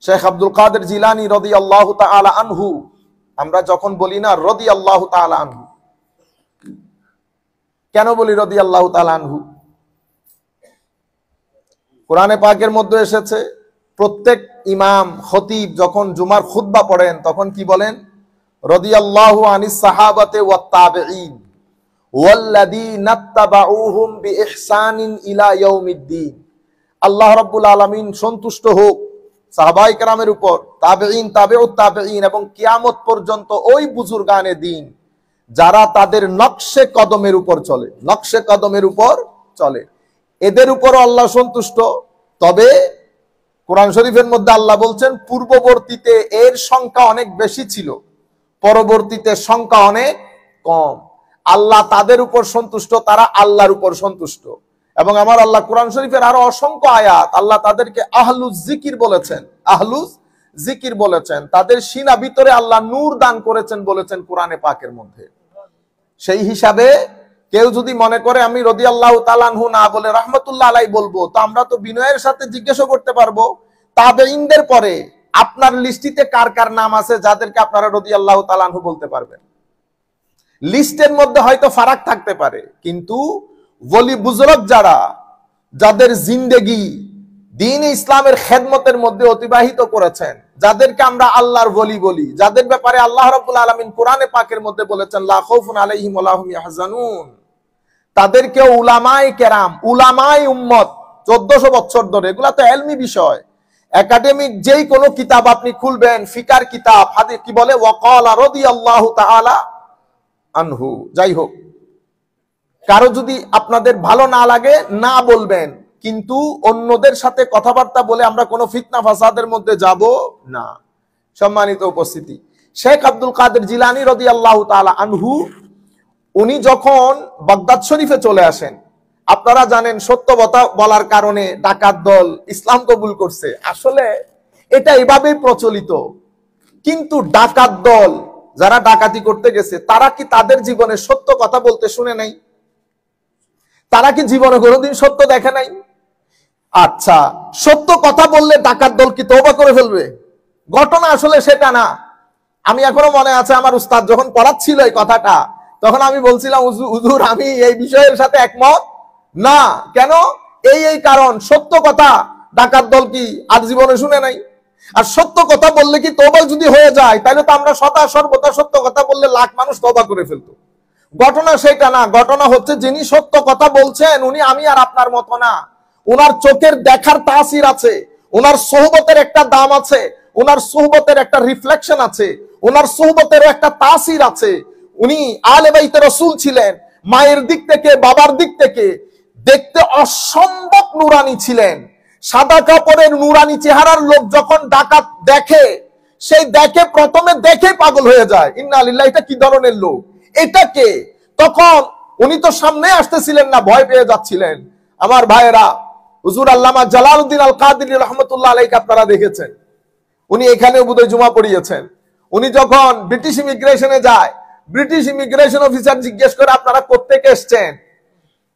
শেখ আব্দুল কাদের জিলানী রাদিয়াল্লাহু তাআলা আনহু, আমরা যখন বলি না রাদিয়াল্লাহু তাআলা আনহু, কেন বলি রাদিয়াল্লাহু তাআলা আনহু? কোরআনে পাকের মধ্যে এসেছে প্রত্যেক ইমাম খতিব যখন জুমার খুতবা পড়েন তখন কি বলেন? রাদিয়াল্লাহু আনিস সাহাবাতে ওয়াত তাবিঈন ওয়াল্লাযীনা তাবাউহুম বিইহসানিন ইলা ইয়াউমিদ্দিন। আল্লাহ রাব্বুল আলামিন সন্তুষ্ট হোক সাহাবায়ে কেরামের উপর, তাবিঈন, তাবিউত তাবিঈন এবং কিয়ামত পর্যন্ত ওই বুজুর্গানে দিন যারা তাদের নকশে কদমের উপর চলে, নকশে কদমের উপর চলে, এদের উপরও আল্লাহ সন্তুষ্ট। তবে কোরআন শরীফের মধ্যে আল্লাহ বলছেন পূর্ববর্তীতে এর সংখ্যা অনেক বেশি ছিল, পরবর্তীতে সংখ্যা অনেক কম। আল্লাহ তাদের উপর সন্তুষ্ট, তারা আল্লাহর উপর সন্তুষ্ট। এবং আমার আল্লাহ কোরআন শরীফের আরো অসংখ্য আয়াত আল্লাহ তাদেরকে আহলুজ জিকির বলেছেন, আহলুজ জিকির বলেছেন। তাদের সিনা ভিতরে আল্লাহ নূর দান করেছেন বলেছেন কোরআনে পাকের মধ্যে। সেই হিসাবে কেউ যদি মনে করে আমি রাদিয়াল্লাহু তাআলা আনহু না বলে রাহমাতুল্লাহ আলাইহি বলবো, তো আমরা তো বিনয়ের সাথে জিজ্ঞাসা করতে পারবো তাবেঈনদের পরে আপনার লিস্টিতে কার কার নাম আছে যাদেরকে আপনারা রাদিয়াল্লাহু তাআলা আনহু বলতে পারবেন। লিস্টের মধ্যে হয়তো ফারাক থাকতে পারে, কিন্তু ওলি বুজুর্গ যারা, যাদের জিন্দেগি দ্বীন ইসলামের খেদমতের মধ্যে অতিবাহিত করেছেন, যাদেরকে আমরা আল্লাহর ওলি বলি, যাদের ব্যাপারে আল্লাহ রাব্বুল আলামিন কোরআনে পাকের মধ্যে বলেছেন লা খাউফুন আলাইহিম ওয়া লা হুম ইয়াহজানুন, তাদেরকে উলামায়ে কেরাম, উলামায়ে উম্মত 1400 বছর ধরে, এগুলা তো ইলমি বিষয়, একাডেমিক যেই কোনো কিতাব আপনি খুলবেন, ফিকার কিতাব, হাদিস কি বলে ওয়াকালা রাদিয়াল্লাহু তাআলা আনহু। যাই হোক, কারো যদি আপনাদের ভালো না লাগে না বলবেন, কিন্তু অন্যদের সাথে কথাবার্তা বলে আমরা কোনো ফিতনা ফাসাদের মধ্যে যাব না। সম্মানিত উপস্থিতি, শেখ আব্দুল কাদের জিলানী রাদিয়াল্লাহু তাআলা আনহু উনি যখন বাগদাদ শরীফে চলে আসেন, আপনারা জানেন সত্য কথা বলার কারণে ডাকাত দল ইসলাম কবুল করছে। আসলে এটা এভাবেই প্রচলিত, কিন্তু ডাকাত দল যারা ডাকাতি করতে গেছে তারা কি তাদের জীবনে সত্য কথা বলতে শুনে নাই? তারা কি জীবনে কোনোদিন সত্য দেখে নাই? আচ্ছা, সত্য কথা বললে ডাকাত দল কি তওবা করে ফেলবে? ঘটনা আসলে সেটা না। আমি এখনো মনে আছে আমার উস্তাদ যখন পড়াচ্ছিল এই কথাটা, তখন আমি বলছিলাম হুজুর আমি এই বিষয়ের সাথে একমত না। কেন? এই কারণ, সত্য কথা ডাকাত দল কি আর জীবনে শুনে নাই? আর সত্য কথা বললে কি তওবা যদি হয়ে যায়, তাহলে তো আমরা সর্বদা সত্য কথা বললে লাখ মানুষ তওবা করে ফেলতো। ঘটনা সেটা না। ঘটনা হচ্ছে যিনি সত্য কথা বলছেন উনি আমি আর আপনার মতো না। ওনার চোখের দেখার তাসির আছে, ওনার সোহবতের একটা দাম আছে, ওনার সোহবতের একটা রিফ্লেকশন আছে, ওনার সোহবতেরও একটা তাসির আছে। উনি আলে বাইতে রাসূল ছিলেন, মায়ের দিক থেকে বাবার দিক থেকে দেখতে অসম্ভব নুরানি ছিলেন। সাদা কাপড়ের নুরানি চেহারার লোক যখন ডাকাত দেখে, সেই দেখে প্রথমে দেখে পাগল হয়ে যায়, ইন্না লিল্লাহি, এটা কি ধরনের লোক, এটা কে? তখন উনি তো সামনে আসতেছিলেন না, ভয় পেয়ে যাচ্ছিলেন। আমার ভাইয়েরা, হুজুর আল্লামা জালালউদ্দিন আল কাদেরী রাহমাতুল্লাহ আলাইহি আপনারা দেখেছেন, উনি এখানে বোধহয় জুমা পড়িয়েছেন। উনি যখন ব্রিটিশ ইমিগ্রেশনে যায়, ব্রিটিশ ইমিগ্রেশন অফিসার জিজ্ঞেস করে আপনারা কোত্থেকে এসেছেন,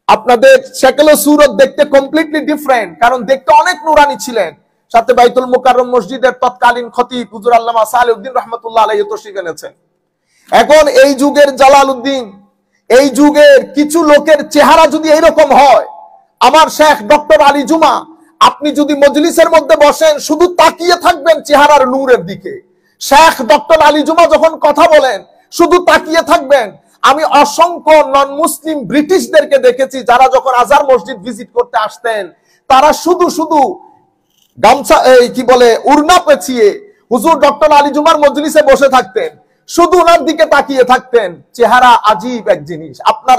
আপনাদের শক্ল ও সুরত দেখতে কমপ্লিটলি ডিফারেন্ট, কারণ দেখতে অনেক নুরানি ছিলেন। সাথে বাইতুল মুকাররম মসজিদের তৎকালীন খতিব হুজুর আল্লামা সালেউদ্দিন রাহমাতুল্লাহ আলাইহি তশরিফ এনেছেন। এখন এই যুগের জালালউদ্দিন, এই যুগের কিছু লোকের চেহারা যদি এইরকম হয়, আমার শেখ ডক্টর আলী জুমা, আপনি যদি মজলিসের মধ্যে বসেন শুধু তাকিয়ে থাকবেন চেহারার নূরের দিকে। শেখ ডক্টর আলী জুমা যখন কথা বলেন শুধু তাকিয়ে থাকবেন। আমি অসংখ্য নন মুসলিম ব্রিটিশদেরকে দেখেছি যারা যখন আজহার মসজিদ ভিজিট করতে আসতেন, তারা শুধু গামছা কি বলে উড়না পেঁচিয়ে হুজুর ডক্টর আলী জুমার মজলিসে বসে থাকতেন, শুধু ওনার দিকে তাকিয়ে থাকতেন। চেহারা আজীব এক জিনিস। আপনার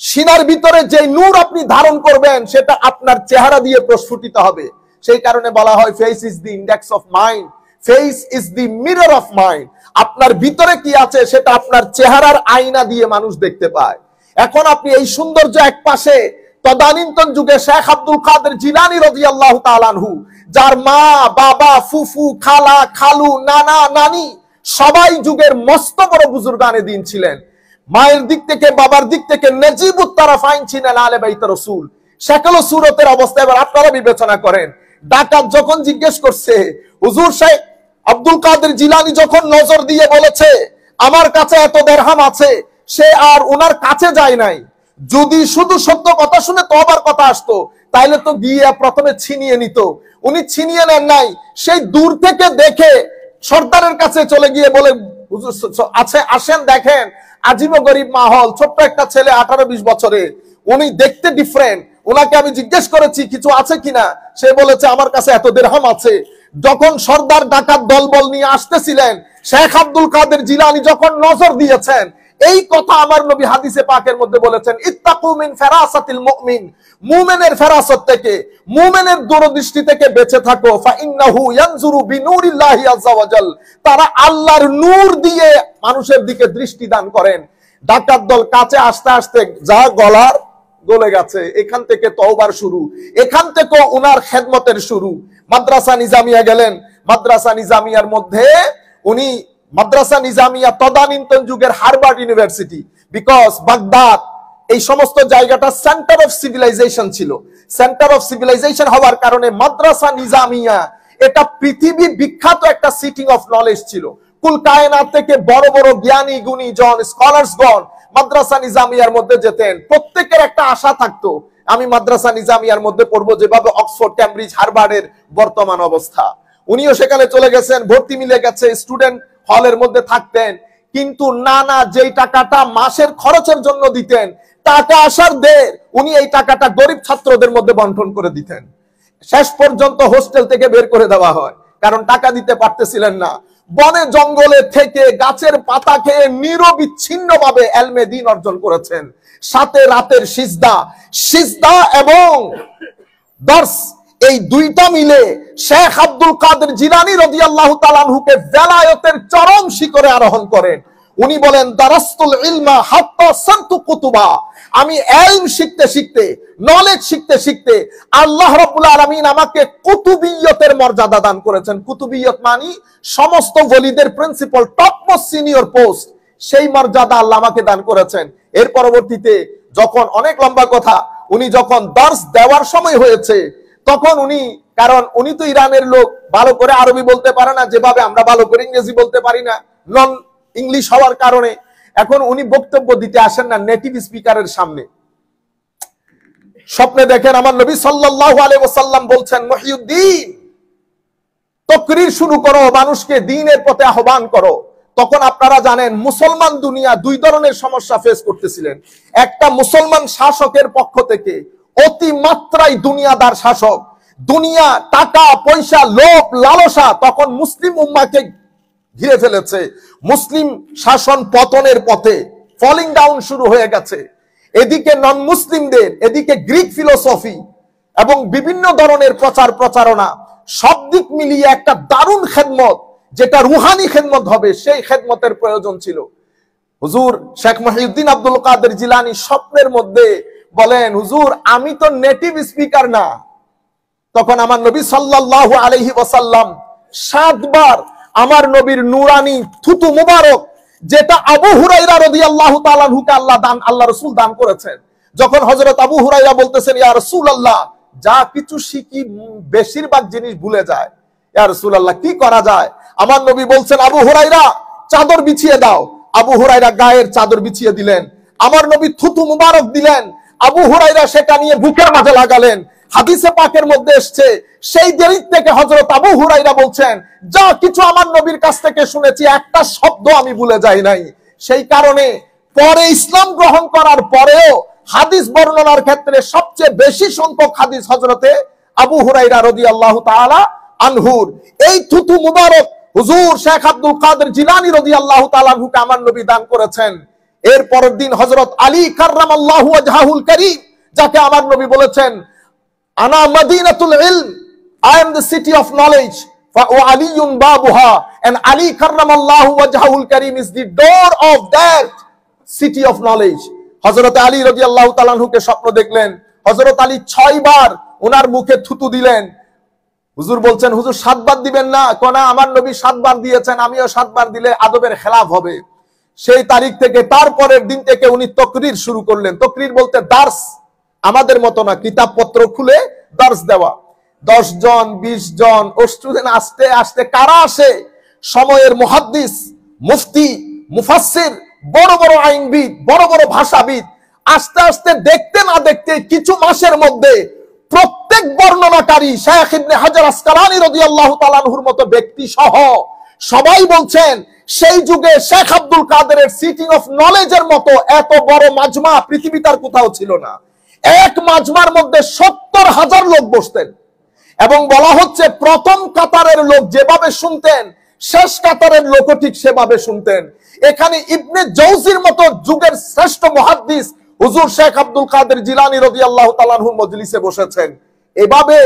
সিনার ভিতরে যে নূর আপনি ধারণ করবেন সেটা আপনার চেহারা দিয়ে প্রস্ফুটিত হবে। সেই কারণে বলা হয় face is the index of mind, face is the mirror of mind. আপনার ভিতরে কি আছে সেটা আপনার চেহারার আয়না দিয়ে মানুষ দেখতে পায়। এখন আপনি এই সৌন্দর্য এক পাশে, তদানীন্তন যুগে শেখ আব্দুল কাদের জিলানী রাদিয়াল্লাহু তাআলা আনহু, যার মা বাবা ফুফু খালা খালু নানা নানি সবাই যুগের মস্ত বড় বুজুর্গানে দিন ছিলেন। মায়ের দিক থেকে বাবার দিক থেকে নজিবুত তারাফাইন ছিলেন আলে বাইত রাসূল। শক্ল ও সুরতের অবস্থা এবার আপনারা বিবেচনা করেন। ডাকাত যখন জিজ্ঞেস করছে, হুজুর শেখ আব্দুল কাদের জিলানী যখন নজর দিয়ে বলেছে আমার কাছে এত দিরহাম আছে, সে আর ওনার কাছে যায় নাই। যদি শুধু সত্য কথা শুনে তওবার কথা আসতো, তাইলে তো গিয়ে প্রথমে ছিনিয়ে নিত। উনি ছিনিয়ে নেন নাই, সেই দূর থেকে দেখে সর্দারের কাছে চলে গিয়ে বলে, হুজুর আছে, আসেন দেখেন, আজীব গরিব মাহল, ছোট্ট একটা ছেলে 18-20 বছরে, উনি দেখতে ডিফারেন্ট। ওনাকে আমি জিজ্ঞেস করেছি কিছু আছে কিনা, সে বলেছে আমার কাছে এত দিরহাম আছে। যখন সর্দার ডাকাত দলবল নিয়ে আসতেছিলেন, শেখ আব্দুল কাদের জিলানী যখন নজর দিয়েছেন, এই কথা আমার নবী হাদিসে পাকের মধ্যে বলেছেন, ইত্তাকু মিন ফিরাসাতিল মুমিন, মুমিনের ফেরাসত থেকে, মুমিনের দূরদৃষ্টি থেকে বেঁচে থাকো। ফা ইন্নাহু ইয়ানজুরু বিনুরিল্লাহি আযজা ওয়া জাল, তারা আল্লাহর নূর দিয়ে মানুষের দিকে দৃষ্টি দান করেন। ডাকাত দল কাছে আসতে আসতে যা গলার গলে গেছে, এখান থেকে তওবার শুরু, এখান থেকে উনার খেদমতের শুরু। মাদ্রাসা নিজামিয়া গেলেন, মাদ্রাসা নিজামিয়ার মধ্যে উনি, মাদ্রাসা নিজামিয়া তদানীন্তন যুগের হার্ভার্ড ইউনিভার্সিটি, বিকজ বাগদাদ এই সমস্ত জায়গাটা সেন্টার অফ সিভিলাইজেশন ছিল। সেন্টার অফ সিভিলাইজেশন হওয়ার কারণে মাদ্রাসা নিজামিয়া এটা পৃথিবী বিখ্যাত একটা সিটিং অফ নলেজ ছিল। কুল কায়নাত থেকে বড় বড় জ্ঞানী গুণী জন, স্কলার্সগণ মাদ্রাসা নিজামিয়ার মধ্যে যেতেন। প্রত্যেকের একটা আশা থাকতো, আমি মাদ্রাসা নিজামিয়ার মধ্যে পড়বো, যেভাবে অক্সফোর্ড, ক্যামব্রিজ, হার্ভার্ডের বর্তমান অবস্থা। উনিও সেখানে চলে গেছেন, ভর্তি মিলে গেছে, স্টুডেন্ট হলের মধ্যে থাকতেন। কিন্তু না, যেই টাকাটা মাসের খরচের জন্য দিতেন, টাকা আসার দের উনি এই টাকাটা গরিব ছাত্রদের মধ্যে বন্টন করে দিতেন। শেষ পর্যন্ত হোস্টেল থেকে বের করে দেওয়া হয়, কারণ টাকা দিতে পারতেছিলেন না। বনে জঙ্গলে থেকে গাছের পাতা খেয়ে নিরবিচ্ছিন্ন ভাবে এলমে দ্বীন অর্জন করেছেন। সাথে রাতের সিজদা এবং দর্স, এই দুইটা মিলে শেখ আব্দুল কাদের জিলানী রাদিয়াল্লাহু তাআলা আনহুকে বেলায়েতের চরম শিখরে আরোহণ করেন। উনি বলেন, দারাস্তুল ইলমা হাত্তা সানতু কুতুবা, আমি ইলম শিখতে শিখতে, নলেজ শিখতে শিখতে আল্লাহ রাব্বুল আলামিন আমাকে কুতুবিয়তের মর্যাদা দান করেছেন। কুতুবিয়ত মানে সমস্ত ওলিদের principal, top most senior post, সেই মর্যাদা আল্লাহ আমাকে দান করেছেন। এর পরবর্তীতে যখন, অনেক লম্বা কথা, উনি যখন দর্স দেওয়ার সময় হয়েছে, তখন উনি, কারণ উনি তো ইরানের লোক, ভালো করে আরবি বলতে পারে না, যেভাবে আমরা ভালো করে ইংরেজি বলতে পারি না, নন ইংলিশ হওয়ার কারণে এখন উনি বক্তব্য দিতে আসেন না নেটিভ স্পিকারের সামনে। স্বপ্নে দেখেন আমার নবী সাল্লাল্লাহু আলাইহি ওয়াসাল্লাম বলছেন, মুহিউদ্দিন, তাকরীর শুরু করো, মানুষকে দ্বীনের পথে আহ্বান করো। তখন আপনারা জানেন মুসলমান দুনিয়া দুই ধরনের সমস্যা ফেস করতেছিলেন। একটা মুসলমান শাসকের পক্ষ থেকে অতিমাত্রায় দুনিয়াদার শাসক, দুনিয়া, টাকা পয়সা, লোভ লালসা তখন মুসলিম উম্মাহকে ঘিরে ফেলেছে। মুসলিম শাসন পতনের পথে, ফলিং ডাউন শুরু হয়ে গেছে। এদিকে নন মুসলিমদের, এদিকে গ্রিক ফিলোসফি এবং বিভিন্ন ধরনের প্রচার প্রচারণা, সব দিক মিলিয়ে একটা দারুণ খেদমত, যেটা রুহানি খেদমত হবে, সেই খেদমতের প্রয়োজন ছিল। হুজুর শেখ মুহিউদ্দিন আব্দুল কাদের জিলানী স্বপ্নের মধ্যে বলেন, হুজুর আমি তো নেটিভ স্পিকার না। তখন আমার নবী সাল্লাল্লাহু আলাইহি ওয়াসাল্লাম 7 বার আমার নবীর নুরানি থুতু মুবারক, যেটা আবু হুরায়রা রাদিয়াল্লাহু তাআলা আনহুকে আল্লাহ রাসূল দান করেছেন। যখন হযরত আবু হুরায়রা বলতেছেন, ইয়া রাসূলুল্লাহ, যা কিছু শিখি বেশিরভাগ জিনিস ভুলে যায়, ইয়া রাসূলুল্লাহ কি করা যায়? আমার নবী বলছেন, আবু হুরায়রা চাদর বিছিয়ে দাও। আবু হুরায়রা গায়ের চাদর বিছিয়ে দিলেন। আমার নবী থুতু মুবারক দিলেন, আবু হুরায়রা সেটা নিয়ে বুকের মাঝে লাগালেন। হাদিসে পাকের মধ্যে এসেছে, সেই দেরি থেকে হযরত আবু হুরায়রা বলছেন, যা কিছু আমার নবীর কাছ থেকে শুনেছি একটা শব্দ আমি ভুলে যাই নাই। সেই কারণে পরে ইসলাম গ্রহণ করার পরেও হাদিস বর্ণনার ক্ষেত্রে সবচেয়ে বেশি সংখ্যক হাদিস হযরতে আবু হুরায়রা রাদিয়াল্লাহু তাআলা আনহুর। এই থুতু মুবারক হুজুর শেখ আব্দুল কাদের জিলানী রাদিয়াল্লাহু তাআলা আনহুকে আমার নবী দান করেছেন। এর পরের দিন হযরত আলী কাররামাল্লাহু ওয়াজহাহুল কারীম, যাকে আমার নবী বলেছেন, আনা মাদিনাতুল ইলম, I am the city of knowledge, wa aliyun babuha, and Ali karramallahu wajhahul karim is the door of that city of knowledge. হযরত আলী রাদিয়াল্লাহু তাআলা আনহুকে স্বপ্ন দেখলেন। হযরত আলী 6 বার ওনার মুখে থুতু দিলেন। হুজুর বলছেন, হুজুর 7 বার দিবেন না? কোনা আমার নবী 7 বার দিয়েছেন, আমিও 7 বার দিলে আদবের খেলাফ হবে। সেই তারিখ থেকে, তারপরের দিন থেকে উনি তাকরীর শুরু করলেন। তাকরীর বলতে দার্স, আমাদের মতো না কিতাবপত্র খুলে দার্স দেওয়া। 10 জন 20 জন স্টুডেন্ট আসতে আসতে কারা আসে? সময়ের মুহাদ্দিস, মুফতি, মুফাসসির, বড় বড় আইনবিদ, বড় বড় ভাষাবিদ। আস্তে আস্তে দেখতে না দেখতে কিছু মাসের মধ্যে প্রত্যেক বর্ণনাকারী শেখ ইবনে হাজার আসকালানী রাদিয়াল্লাহু তাআলা আনহুর মতো ব্যক্তি সহ সবাই বলছেন সেই যুগে শেখ আব্দুল কাদেরের সিটিং অফ নলেজের মতো এত বড় মাজমা পৃথিবীতে আর কোথাও ছিল না। এক মাজমার মধ্যে 70,000 লোক বসতেন এবং বলা হচ্ছে প্রথম কাতারের লোক যেভাবে শুনতেন শেষ কাতারের লোকও ঠিক সেভাবে শুনতেন। এখানে ইবনে জৌজির মতো যুগের শ্রেষ্ঠ মুহাদ্দিস হুজুর শেখ আব্দুল কাদের জিলানী রাদিয়াল্লাহু তাআলা আনহুর মজলিসে বসেছেন। এভাবে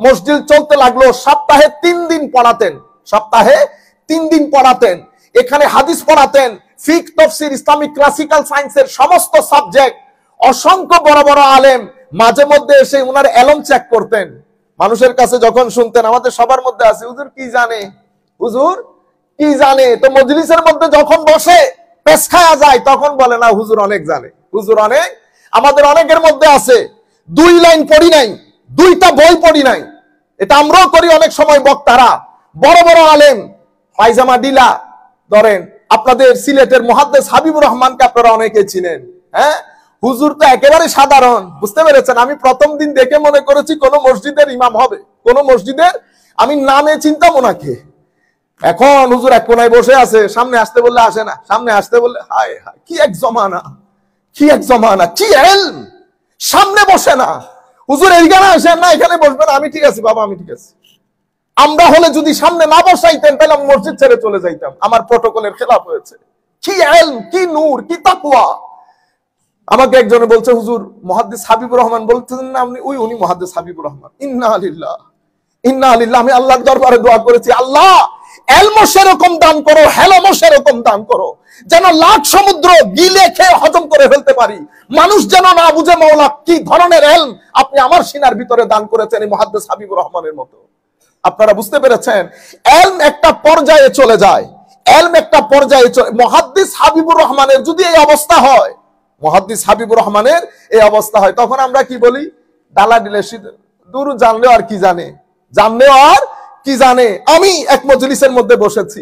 মসজিদ চলতে লাগলো। সপ্তাহে 3 দিন পড়াতেন, সপ্তাহে 3 দিন পড়াতেন। এখানে হাদিস পড়াতেন, ফিকহ, তাফসীর, ইসলামিক ক্লাসিক্যাল সায়েন্সের সমস্ত সাবজেক্ট। অসংখ্য বড় বড় আলেম মাঝে মধ্যে এসে ওনার এলম চেক করতেন। মানুষের কাছে যখন শুনতেন, আমাদের সবার মধ্যে আছে হুজুর কি জানে, হুজুর কি জানে। তো মজলিসের মধ্যে যখন বসে পেশ খায়া যায় তখন বলে না হুজুর অনেক জানে, হুজুর অনেক। আমাদের অনেকের মধ্যে আছে 2 লাইন পড়ি নাই, 2টা বই পড়ি নাই। এটা আমরাও করি অনেক সময়। বক্তারা বড় বড় আলেম পায়জামা ডিলা ধরেন, আপনাদের সিলেটের মুহাদ্দিস হাবিবুর রহমানকে আপনারা অনেকে চিনেন। হ্যাঁ, হুজুর তো একেবারে সাধারণ, বুঝতে পেরেছেন। আমি প্রথম দিন দেখে মনে করেছি কোন মসজিদের ইমাম হবে, কোন মসজিদের। আমি নামে চিনতাম ওনাকে। এখন হুজুর এক কোনায় বসে আছে, সামনে আসতে বললে আসে না, সামনে আসতে বললে হায় হায় কি এক জমানা, কি এক জমানা, কি ইলম। সামনে বসে না, হুজুর এইখানে আসেন না, এখানে বসবেন। আমি ঠিক আছে বাবা, আমি ঠিক আছে। আমরা হলে যদি সামনে না বসাইতেন তাহলে আমি মসজিদ ছেড়ে চলে যাইতাম। আমার প্রটোকলের খেলাফ হয়েছে। কি ইলম, কি নূর, কি তাকওয়া। আমাকে একজনে বলছে হুজুর মুহাদ্দিস হাবিবুর রহমান বলতেছেন না আপনি? উনি মুহাদ্দিস হাবিবুর রহমান। ইন্না লিল্লাহ ইন্না লিল্লাহ। আমি আল্লাহর দরবারে দোয়া করেছি, আল্লাহ এলমও সেরকম দান করো, হেলমও সেরকম দান করো, যেন লাখ সমুদ্র গিলে খেয়ে হজম করে ফেলতে পারি। মানুষ যেন না বুঝে মাওলা কি ধরনের এলম আপনি আমার সিনার ভিতরে দান করেছেন এই মুহাদ্দিস হাবিবুর রহমানের মতো। আপনারা বুঝতে পেরেছেন? এলম একটা পর্যায়ে চলে যায়, এলম একটা পর্যায়ে মুহাদ্দিস হাবিবুর রহমানের যদি এই অবস্থা হয়, মুহাদ্দিস হাবিবুর রহমানের এই অবস্থা হয়, তখন আমরা কি বলি? ডালা দিলে দূর, জানলেও আর কি জানে, জানলেও আর কি জানে। আমি এক মজলিসের মধ্যে বসেছি,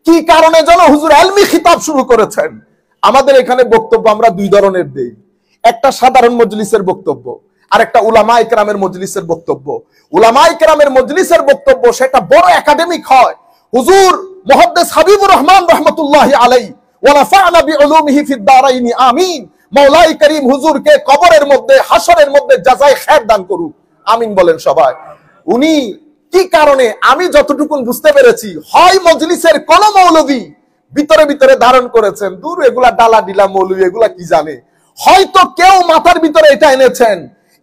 কি কারণে যেন হুজুর ইলমি খিতাব শুরু করেছেন। আমাদের এখানে বক্তব্য আমরা 2 ধরনের দেই, একটা সাধারণ মজলিসের বক্তব্য আর একটা উলামায়ে কেরামের মজলিসের বক্তব্য। উলামায়ে কেরামের মজলিসের বক্তব্য সেটা বড় একাডেমিক হয়। হুজুর মুহাদ্দিস হাবিবুর রহমান রাহমাতুল্লাহি আলাইহি ওয়া নাফা'না বিউলুমিহি ফিদ দারাইন আমিন। মাওলাই করিম হুজুরকে কবরের মধ্যে হাসরের মধ্যে জাযায়ে খায়ের দান করুক, আমিন বলেন সবাই। উনি কি কারণে, আমি যতটুকু বুঝতে পেরেছি, হয় মজলিসের কোন মৌলভী ভিতরে ভিতরে ধারণ করেছেন, দূর এগুলা ডালা ডিলা মৌলভী, এগুলা কি জানে। হয়তো কেউ মাথার ভিতরে এটা এনেছেন,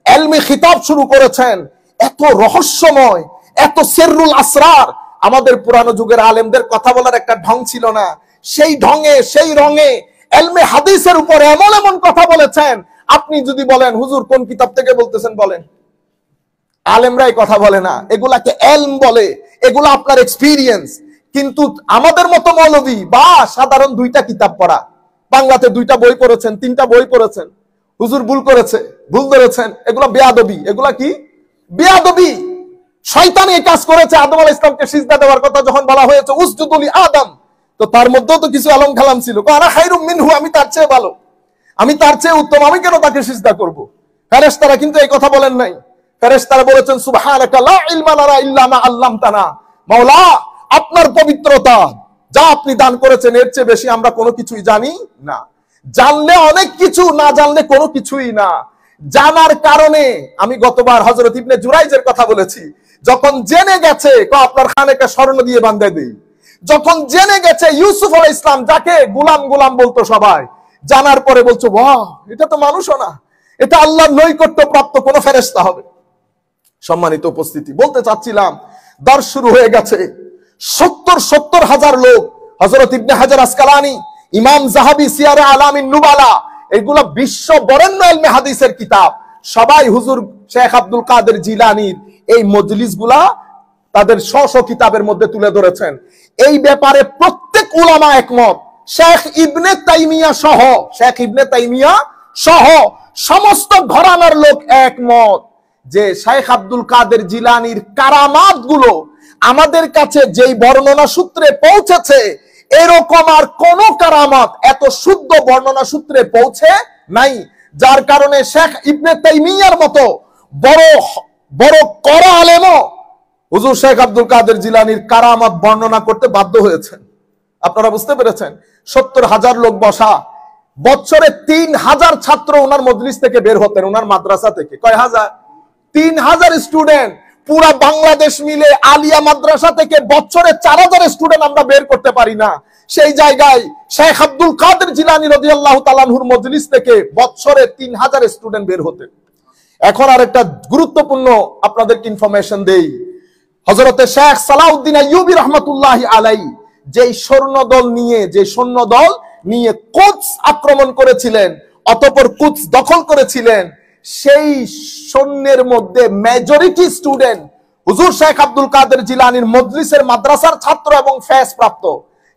ইলমি খিতাব শুরু করেছেন। এত রহস্যময়, এত সিররুল আসরার। আমাদের পুরানো যুগের আলেমদের কথা বলার একটা ঢং ছিল না, সেই ঢঙে সেই রঙে ইলমে হাদিসের উপর এমন এমন কথা বলেছেন। আপনি যদি বলেন হুজুর কোন কিতাব থেকে বলতেছেন বলেন, আলেমরাই কথা বলে না, এগুলাকে ইলম বলে, এগুলা আপনার এক্সপেরিয়েন্স। কিন্তু আমাদের মতো মৌলভী বা সাধারণ 2টা কিতাব পড়া, বাংলাতে 2টা বই পড়েছেন, 3টা বই পড়েছেন, হুজুর ভুল করেছে, ভুল ধরেছেন, এগুলা বেয়াদবি। এগুলা কি বেয়াদবি? শয়তান এই কাজ করেছে। আদম আলাইহিস সালামকে সিজদা দেওয়ার কথা যখন বলা হয়েছে উসজুদু লি আদম, তো তার মধ্যেও তো কিছু আলম খালাম ছিল। আনা খায়রুম মিনহু, আমি তার চেয়ে ভালো, আমি তার চেয়ে উত্তম, আমি কেন তাকে সিজদা করব? ফেরেশতারা কিন্তু এই কথা বলেন নাই। ফেরেশতারা বলেছেন সুবহানাকা লা ইলমা লানা ইল্লা মা আল্লামতানা। মাওলা আপনার পবিত্রতা, যা আপনি দান করেছেন এর চেয়ে বেশি আমরা কোনো কিছুই জানি না। জানলে অনেক কিছু, না জানলে কোনো কিছুই না। জানার কারণে আমি গতবার হযরত ইবনে জুরাইজের কথা বলেছি, যখন জেনে গেছে আপনার খানেকা স্বর্ণ দিয়ে বাঁধে দেই। যখন জেনে গেছে ইউসুফ আলাইহিস সালাম যাকে গোলাম গোলাম বলতো সবাই, জানার পরে বলছো বাহ, এটা তো মানুষও না, এটা আল্লাহর নৈকট্য প্রাপ্ত কোন ফেরেশতা হবে। সম্মানিত উপস্থিতি, বলতে চাচ্ছিলাম দর্শ শুরু হয়ে গেছে। 70,000 লোক, হযরত ইবনে হাজার আসকালানী, ইমাম যাহাবী সিয়ারে আলামিন নুবালা, এগুলো বিশ্ব বরেণ্য ইলমে হাদিসের কিতাব। সবাই হুজুর শেখ আব্দুল কাদের জিলানীর এই মজলিসগুলা তাদের স্ব কিতাবের মধ্যে তুলে ধরেছেন। এই ব্যাপারে প্রত্যেক উলামা একমত। শেখ ইবনে তাইমিয়া সহ, শেখ ইবনে তাইমিয়া সহ সমস্ত ঘরানার লোক একমত যে শাইখ আব্দুল কাদের জিলানীর কারামাত গুলো আমাদের কাছে যেই বর্ণনা সূত্রে পৌঁছেছে, এরকম আর কোন কারামাত এত শুদ্ধ বর্ণনা সূত্রে পৌঁছে নাই। যার কারণে শেখ ইবনে তাইমিয়ার মতো বড় বড় কড়া আলেমও হুজুর শেখ আব্দুল কাদের জিলানীর কারামাত বর্ণনা করতে বাধ্য হয়েছেন। আপনারা বুঝতে পেরেছেন? 70,000 লোক বসা, বছরে 3,000 ছাত্র ওনার মজলিস থেকে বের হতেন, ওনার মাদ্রাসা থেকে। কয় হাজার? 3,000 স্টুডেন্ট। পুরা বাংলাদেশ মিলে আলিয়া মাদ্রাসা থেকে বছরে 4,000 স্টুডেন্ট আমরা বের করতে পারি না। সেই জায়গায় শেখ আব্দুল কাদের জিলানী রাদিয়াল্লাহু তাআলা আনহুর মজলিস থেকে বছরে 3,000 স্টুডেন্ট বের হতেন। এখন আর একটা গুরুত্বপূর্ণ আপনাদেরকে ইনফরমেশন দেই। হযরতে শেখ সালাউদ্দিন আইয়ুবী রাহমাতুল্লাহি আলাইহি যেই সৈন্যদল নিয়ে কুদস আক্রমণ করেছিলেন, অতঃপর কুদস দখল করেছিলেন, সেই সৈন্যের মধ্যে মেজরিটি স্টুডেন্ট হুজুর শেখ আব্দুল কাদের জিলানীর মজলিসের মাদ্রাসার ছাত্র এবং ফেজ প্রাপ্ত।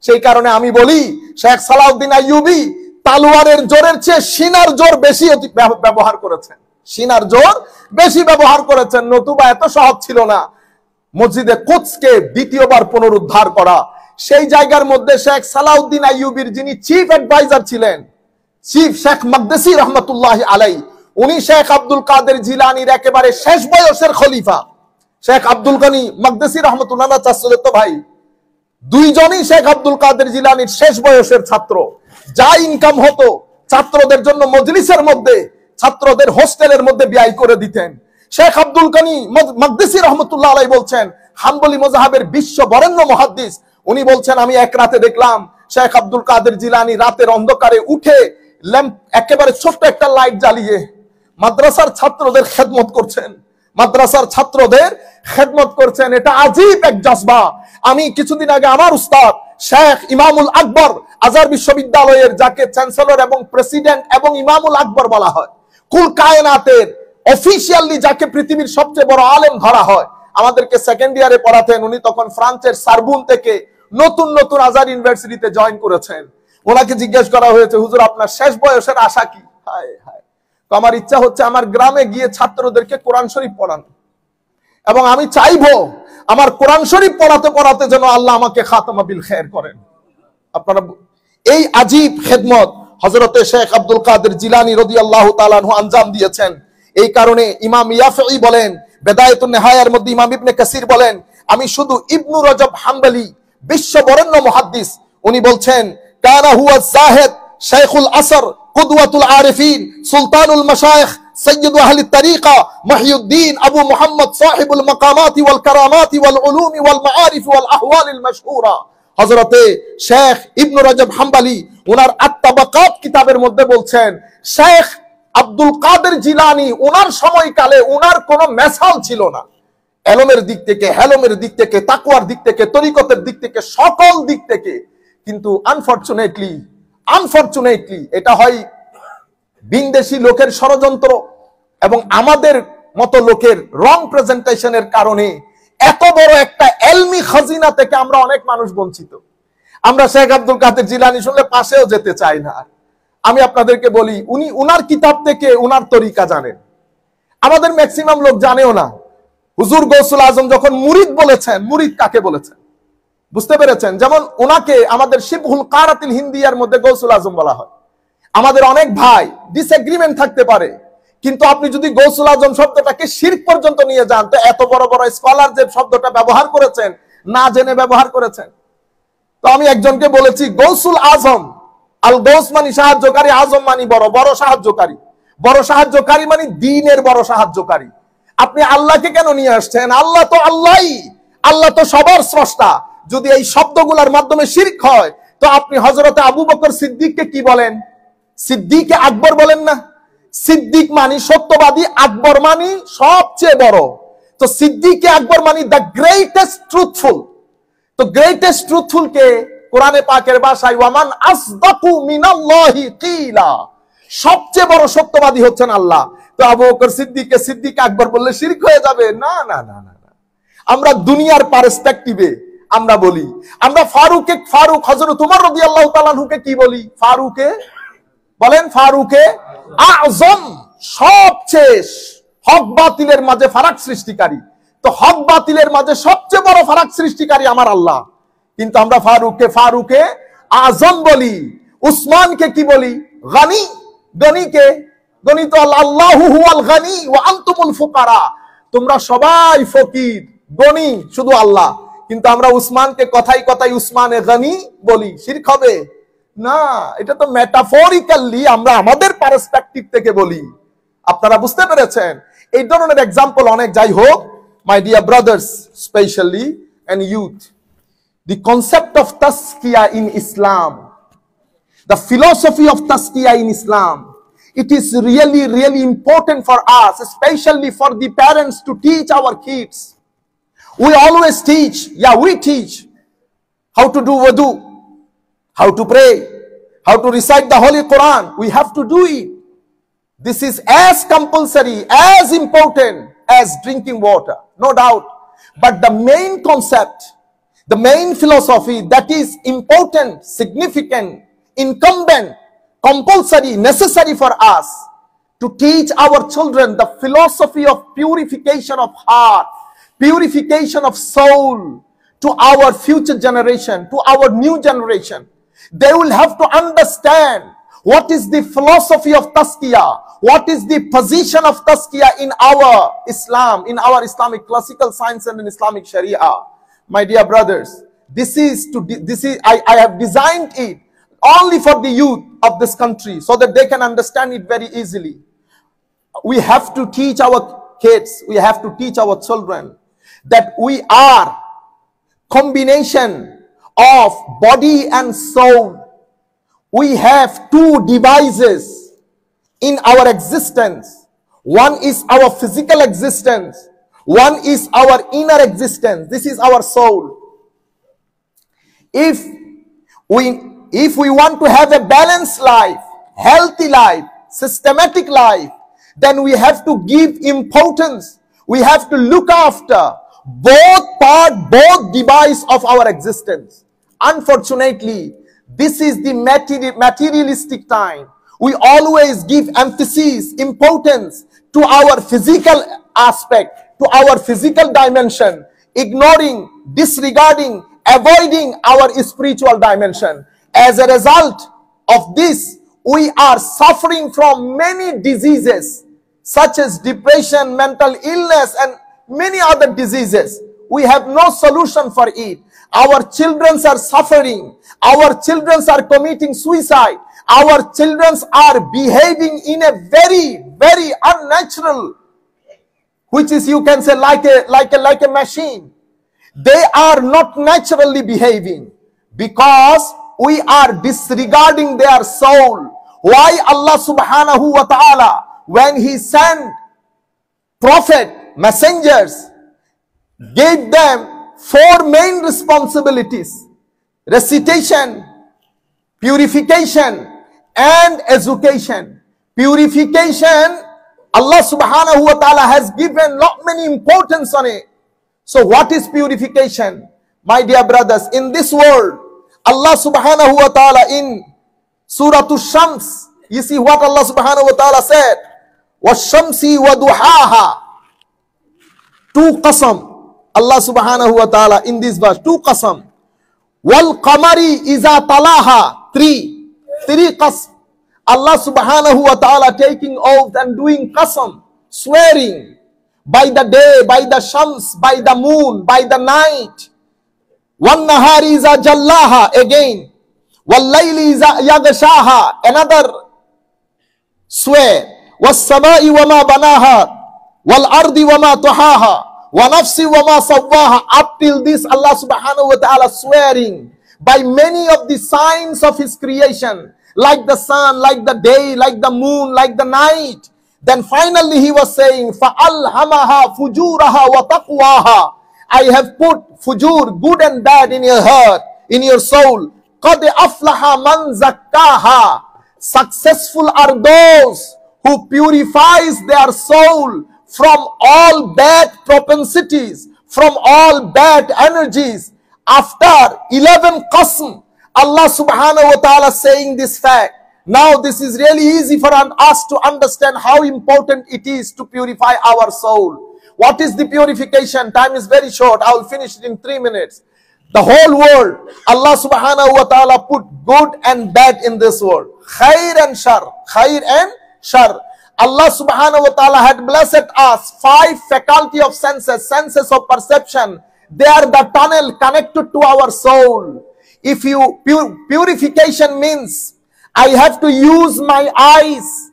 সেই কারণে আমি বলি, শেখ সালাউদ্দিন আইয়ুবী তালোয়ারের জোরের চেয়ে সিনার জোর বেশি ব্যবহার করেছেন। সিনার জোর বেশি ব্যবহার করেছেন, নতুবা এত সহজ ছিল না মসজিদে কুদসকে দ্বিতীয়বার পুনরুদ্ধার করা। সেই জায়গার মধ্যে শেখ সালাউদ্দিন আইয়ুবীর যিনি চিফ অ্যাডভাইজার ছিলেন, চিফ শেখ মাকদেসি রহমতুল্লাহি আলাইহি, উনি শেখ আব্দুল কাদের জিলানীর একেবারে শেষ বয়সের খলিফা। শেখ আব্দুল গনি মাকদেসি রহমতুল্লাহ চাচত ভাই, দুইজনই শেখ আব্দুল কাদের জিলানীর শেষ বয়সের ছাত্র। যা ইনকাম হতো ছাত্রদের জন্য মজলিসের মধ্যে, ছাত্রদের হোস্টেলের মধ্যে ব্যয় করে দিতেন। শেখ আব্দুল গনি মাকদেসি রহমতুল্লাহ আলাইহি বলছেন, হাম্বলি মযহাবের বিশ্ব বরেণ্য মুহাদ্দিস, উনি বলছেন আমি এক রাতে দেখলাম শেখ আব্দুল কাদের জিলানী রাতের অন্ধকারে উঠে ল্যাম্প একেবারে ছোট্ট একটা লাইট জ্বালিয়ে মাদ্রাসার ছাত্রদের খেদমত করছেন, মাদ্রাসার ছাত্রদের খেদমত করছেন। এটা আজীব এক জজবা। আমি কিছুদিন আগে আমার উস্তাদ শেখ ইমামুল আকবর আজহার বিশ্ববিদ্যালয়ের, যাকে চ্যান্সেলর এবং প্রেসিডেন্ট এবং ইমামুল আকবর বলা হয়, কুল কায়নাতের অফিশিয়ালি যাকে পৃথিবীর সবচেয়ে বড় আলেম ধরা হয়, আমাদেরকে সেকেন্ড ইয়ারে পড়াতেন। উনি তখন ফ্রান্সের সারবুন থেকে নতুন নতুন আজহার ইউনিভার্সিটিতে জয়েন করেছেন। ওনাকে জিজ্ঞেস করা হয়েছে, হুজুর আপনার শেষ বয়সের আশা কি? হায় হায়, আমার ইচ্ছা হচ্ছে আমার গ্রামে গিয়ে ছাত্রদেরকে কোরআন শরীফ পড়ানো, এবং আমি চাইবো আমার কোরআন শরীফ পড়াতে পড়াতে যেন আল্লাহ আমাকে খাতমা বিল খের করেন। আপনারা এই আজীব খেদমত হযরতে শেখ আব্দুল কাদের জিলানী রাদিয়াল্লাহু তাআলা আনহু আঞ্জাম দিয়েছেন। এই কারণে ইমাম ইয়াফঈ বলেন, বেদায়াতুন নেহায়ার মধ্যে ইমাম ইবনে কাসির বলেন, আমি শুধু ইবনু রজব হাম্বলি বিশ্ব বরেণ্য মুহাদ্দিস, উনি বলছেন কানা হুয়া জাহিদ শাইখুল আসর কুদওয়াতুল আরিফিন সুলতানুল মাশায়েখ সৈয়দ আহলি তরিকা মহিউদ্দিন আবু মুহাম্মদ সাহিবুল মাকামাতি ওয়াল কারামাতি ওয়াল উলুমি ওয়াল মাআরিফ ওয়াল আহওয়ালিল মাশহুরা। হযরতে শেখ ইবনু রজব হাম্বলি ওনার আত-তাবাকাত কিতাবের মধ্যে বলছেন, শেখ আব্দুল কাদের জিলানী ওনার সময়কালে ওনার কোনো মেসাল ছিল না, এলমের দিক থেকে, হেলমের দিক থেকে, তাকওয়ার দিক থেকে, তরিকতের দিক থেকে, সকল দিক থেকে। কিন্তু আনফরচুনেটলি এটা হয় বিনদেশী লোকের ষড়যন্ত্র এবং আমাদের মতো লোকের রং প্রেজেন্টেশনের কারণে এত বড় একটা এলমি খাজিনা থেকে আমরা অনেক মানুষ বঞ্চিত। আমরা শেখ আব্দুল কাদের জিলানী শুনলে পাশেও যেতে চাই না। আমি আপনাদেরকে বলি, উনি উনার কিতাব থেকে উনার তরিকা জানেন, আমাদের ম্যাক্সিমাম লোক জানেও না। হুজুর গৌসুল আজম যখন মুরিদ বলেছেন, মুরিদ কাকে বলেছেন বুঝতে পেরেছেন? যেমন ওনাকে আমাদের শিবহুল কারাতিল হিন্দিয়ার মধ্যে গৌসুল আজম বলা হয়। আমাদের অনেক ভাই ডিসএগ্রিমেন্ট থাকতে পারে, কিন্তু আপনি যদি গৌসুল আজম শব্দটাকে শিরক পর্যন্ত নিয়ে যান, তো এত বড় বড় স্কলার যে শব্দটা ব্যবহার করেছেন না জেনে ব্যবহার করেছেন। তো আমি একজনকে বলেছি, গৌসুল আজম, আল গৌস মানি সাহায্যকারী, আজম মানি বড়, বড় সাহায্যকারী। বড় সাহায্যকারী মানে দ্বীনের বড় সাহায্যকারী। আপনি আল্লাহকে কেন নিয়ে আসছেন? আল্লাহ তো আল্লাহই, আল্লাহ তো সবার স্রষ্টা। যদি এই শব্দগুলোর মাধ্যমে শিরক হয়, তো আপনি হযরতে আবু বকর সিদ্দিককে কি বলেন? সিদ্দিকে আকবর বলেন না? সিদ্দিক মানি সত্যবাদী, আকবর মানি সবচেয়ে বড়। তো সিদ্দিকে আকবর মানি দ্য গ্রেটেস্ট ট্রুথফুল। তো গ্রেটেস্ট ট্রুথফুল কে কোরআনে পাকের ভাষায় ওয়ামান আসদাকু মিনাল্লাহি কিলা, সবচেয়ে বড় সত্যবাদী হচ্ছেন আল্লাহ। তো আবু বকর সিদ্দিককে সিদ্দিক আকবর বললে শিরক হয়ে যাবে? না না না না। আমরা দুনিয়ার পার্সপেক্টিভে আমরা বলি, আমরা ফারুক হযরত ওমর রাদিয়াল্লাহু তাআলা আনহুকে কি বলি? ফারুকে বলেন, ফারুকে আযম, সবচেয়ে হক বাতিলের মাঝে ফারাক সৃষ্টিকারী। তো হক বাতিলের মাঝে সবচেয়ে বড় ফারাক সৃষ্টিকারী আমার আল্লাহ। কিন্তু আমরা ফারুকে আজম বলি, উসমানকে কি বলি? গনি। গনিকে গনি তো আল্লাহু হুয়াল গনি ওয়া আনতুমুল ফুকারা, তোমরা সবাই ফকির, গনি শুধু আল্লাহ। কিন্তু আমরা উসমানকে কথাই কথাই উসমানে গনি বলি, শিরক হবে না? এটা তো মেটাফরিক্যালি আমরা আমাদের পার্সপেক্টিভ থেকে বলি। আপনারা বুঝতে পেরেছেন? এই ধরনের এক্সাম্পল অনেক। যাই হোক, my dear brothers, specially and youth, the concept of tazkiyah in Islam, the philosophy of tazkiyah in Islam, it is really, really important for us, especially for the parents, to teach our kids. We always teach, we teach how to do wudu, how to pray, how to recite the Holy Quran. We have to do it. This is as compulsory, as important as drinking water, no doubt. But the main concept, the main philosophy that is important, significant, incumbent, compulsory, necessary for us to teach our children the philosophy of purification of heart, purification of soul to our future generation, to our new generation. They will have to understand what is the philosophy of tazkiyah, what is the position of tazkiyah in our Islam, in our Islamic classical science and in Islamic Sharia. My dear brothers, I have designed it only for the youth of this country so that they can understand it very easily. We have to teach our kids, we have to teach our children that we are combination of body and soul. We have two devices in our existence. One is our physical existence, one is our inner existence. This is our soul. If we want to have a balanced life, healthy life, systematic life, then we have to give importance, we have to look after both device of our existence. Unfortunately, this is the materialistic time. We always give emphasis, importance to our physical aspect, to our physical dimension, ignoring, disregarding, avoiding our spiritual dimension. As a result of this, we are suffering from many diseases such as depression, mental illness, and many other diseases. We have no solution for it. Our children are suffering. Our children are committing suicide. Our children are behaving in a very, very unnatural, which is, you can say, like a machine. They are not naturally behaving because we are disregarding their soul. Why Allah subhanahu wa ta'ala, when he sent prophet, messengers, gave them 4 main responsibilities: recitation, purification, and education. Purification, Allah subhanahu wa ta'ala has given not many importance on it. So what is purification? My dear brothers, in this world, Allah subhanahu wa ta'ala in Surah Ash-Shams, you see what Allah subhanahu wa ta'ala said? وَالشَّمْسِ وَدُحَاهَا. 2 qasam. Allah subhanahu wa ta'ala in this verse, 2 qasam. وَالْقَمَرِ إِذَا طَلَاهَا. 3 qasam. Allah subhanahu wa ta'ala taking oath and doing qasam, swearing by the day, by the shams, by the moon, by the night. وَالنَّهَارِ إِذَا جَلَّاهَا, again. وَاللَّيْلِ إِذَا يَغْشَاهَا, another swear. وَالسَّمَاءِ وَمَا بَنَاهَا وَالْأَرْضِ وَمَا طَحَاهَا وَنَفْسِ وَمَا سَوَّاهَا. Up till this, Allah subhanahu wa ta'ala swearing by many of the signs of his creation, like the sun, like the day, like the moon, like the night. Then finally he was saying, فَأَلْهَمَهَا فُجُورَهَا وَتَقْوَاهَا. I have put fujur, good and bad, in your heart, in your soul. قَدْ أَفْلَحَ مَنْ زَكَّاهَا. Successful are those who purifies their soul from all bad propensities, from all bad energies. After 11 qasm, Allah subhanahu wa ta'ala saying this fact. Now this is really easy for us to understand how important it is to purify our soul. What is the purification? Time is very short. I will finish it in 3 minutes. The whole world, Allah subhanahu wa ta'ala put good and bad in this world. Khair and shar. Khair and shar. Allah subhanahu wa ta'ala had blessed us 5 faculty of senses, senses of perception. They are the tunnel connected to our soul. If you, purification means I have to use my eyes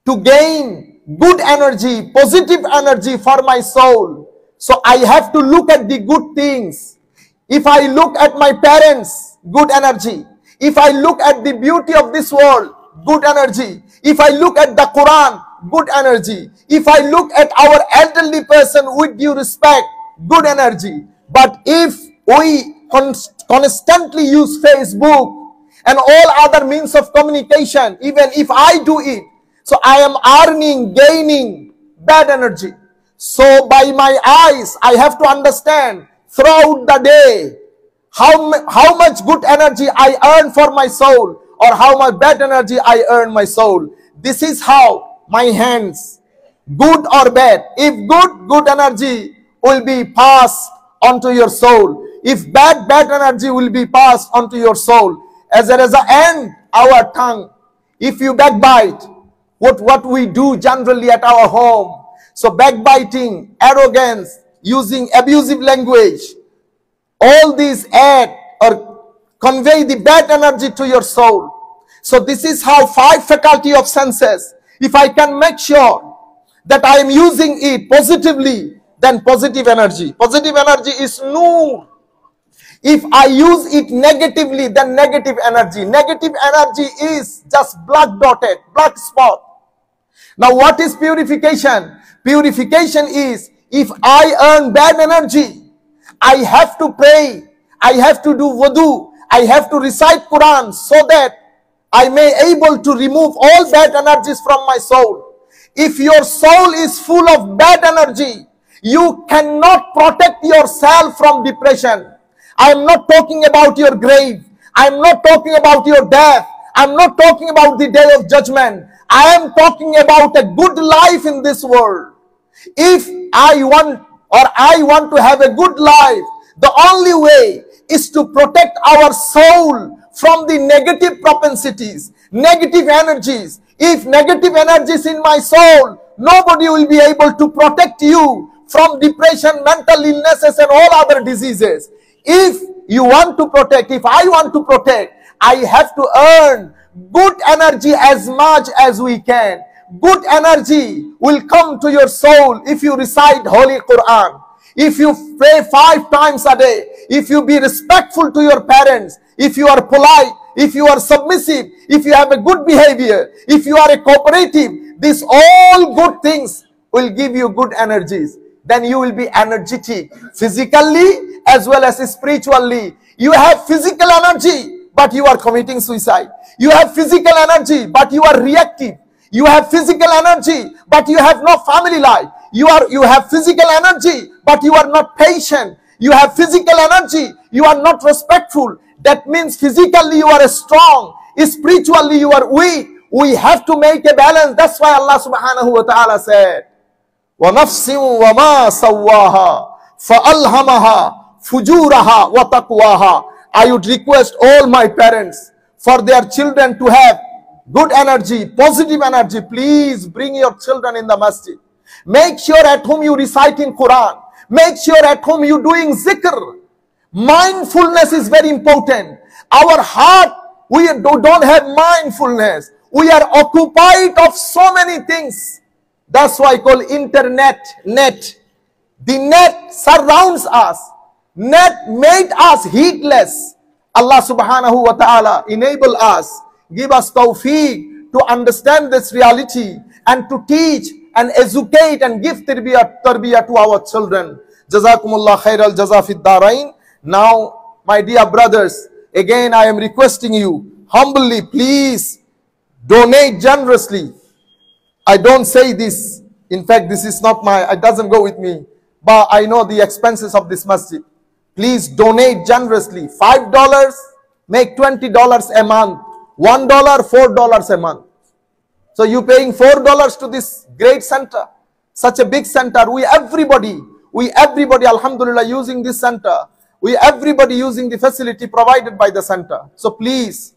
to gain good energy, positive energy for my soul. So I have to look at the good things. If I look at my parents, good energy. If I look at the beauty of this world, good energy. If I look at the Quran, good energy. If I look at our elderly person with due respect, good energy. But if we constantly use Facebook and all other means of communication, even if I do it, so I am earning, gaining bad energy. So by my eyes, I have to understand throughout the day how much good energy I earn for my soul, or how much bad energy I earn my soul. This is how my hands, good or bad. If good, good energy will be passed onto your soul. If bad, bad energy will be passed onto your soul. As a result, and our tongue. If you backbite, what we do generally at our home. So backbiting, arrogance, using abusive language, all these add or convey the bad energy to your soul. So this is how 5 faculty of senses, if I can make sure that I am using it positively, then positive energy. Positive energy is nur. If I use it negatively, then negative energy. Negative energy is just black dotted, black spot. Now what is purification? Purification is, if I earn bad energy, I have to pray, I have to do wudu, I have to recite Quran so that I may able to remove all bad energies from my soul. If your soul is full of bad energy, you cannot protect yourself from depression. I am not talking about your grave. I am not talking about your death. I am not talking about the day of judgment. I am talking about a good life in this world. If I want to have a good life, the only way is to protect our soul from the negative propensities, negative energies. If negative energies in my soul, nobody will be able to protect you from depression, mental illnesses and all other diseases. If you want to protect, if I want to protect, I have to earn good energy as much as we can. Good energy will come to your soul if you recite Holy Quran, if you pray 5 times a day, if you be respectful to your parents, if you are polite, if you are submissive, if you have a good behavior, if you are a cooperative, these all good things will give you good energies. Then you will be energetic physically as well as spiritually. You have physical energy, but you are committing suicide. You have physical energy, but you are reactive. You have physical energy, but you have no family life. You have physical energy, but you are not patient. You have physical energy, you are not respectful. That means physically you are strong, spiritually you are weak. We have to make a balance. That's why Allah subhanahu wa ta'ala said, وَنَفْسٍ وَمَا سَوَّاهَا فَأَلْهَمَهَا فُجُورَهَا وَتَقْوَاهَا. I would request all my parents for their children to have good energy, positive energy. Please bring your children in the masjid. Make sure at home you reciting Quran. Make sure at home you doing zikr. Mindfulness is very important. Our heart, we don't have mindfulness. We are occupied of so many things. That's why I call internet, net. The net surrounds us. Net made us heedless. Allah subhanahu wa ta'ala enable us, give us tawfiq to understand this reality and to teach and educate and give tarbiyah to our children. Jazakumullah khairal jaza fid darain. Now, my dear brothers, again I am requesting you, humbly, please donate generously. I don't say this. In fact, this is not it doesn't go with me. But I know the expenses of this masjid. Please donate generously. $5, make $20 a month. $1, $4 a month. So you paying $4 to this great center, such a big center. We everybody, alhamdulillah, using this center. We everybody using the facility provided by the center. So please,